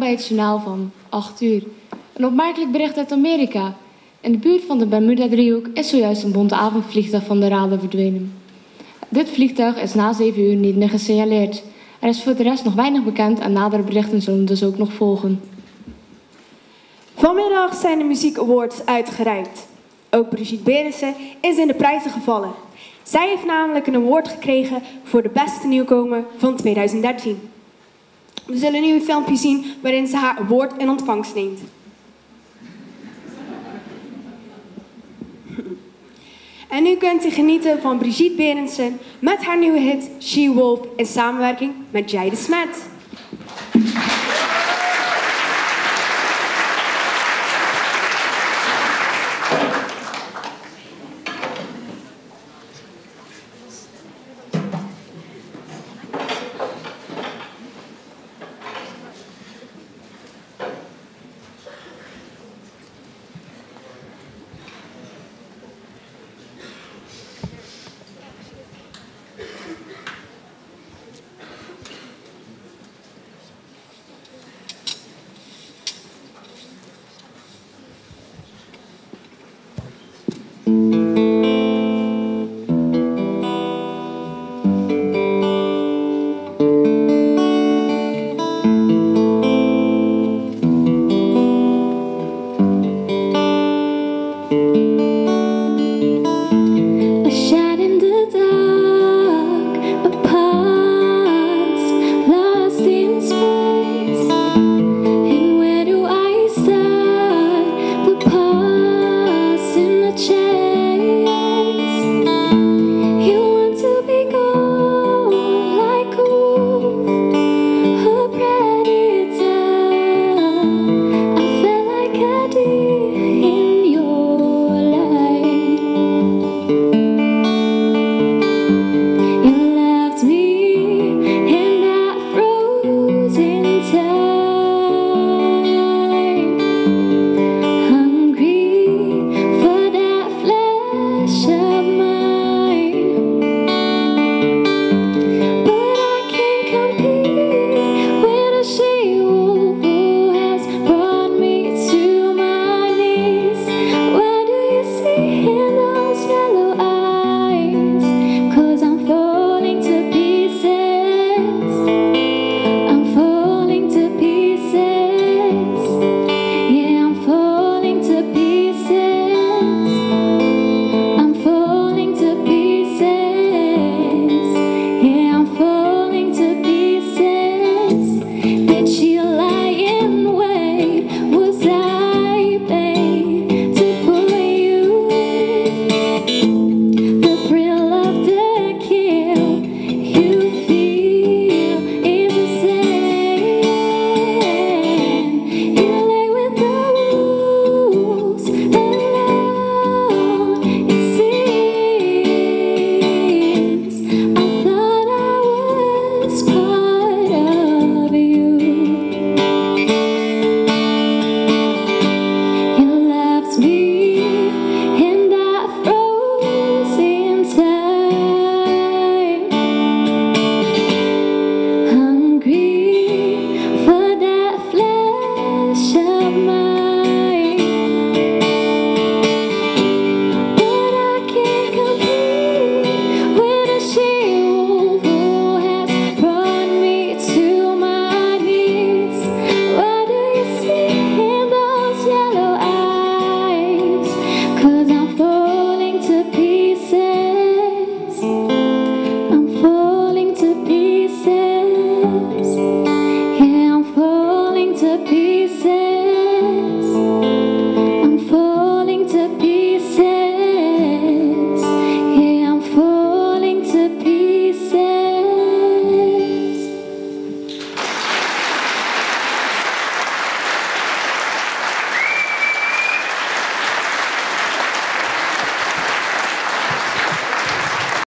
bij het journaal van 8 uur. Een opmerkelijk bericht uit Amerika. In de buurt van de Bermuda-driehoek is zojuist een Bonteavond vliegtuig van de radar verdwenen. Dit vliegtuig is na 7 uur niet meer gesignaleerd. Er is voor de rest nog weinig bekend en nadere berichten zullen dus ook nog volgen. Vanmiddag zijn de Muziek Awards uitgereikt. Ook Brigit Berentsen is in de prijzen gevallen. Zij heeft namelijk een award gekregen voor de beste nieuwkomer van 2013. We zullen nu een filmpje zien waarin ze haar award in ontvangst neemt. En nu kunt u genieten van Brigit Berentsen met haar nieuwe hit Shewolf in samenwerking met Smet. Of mine.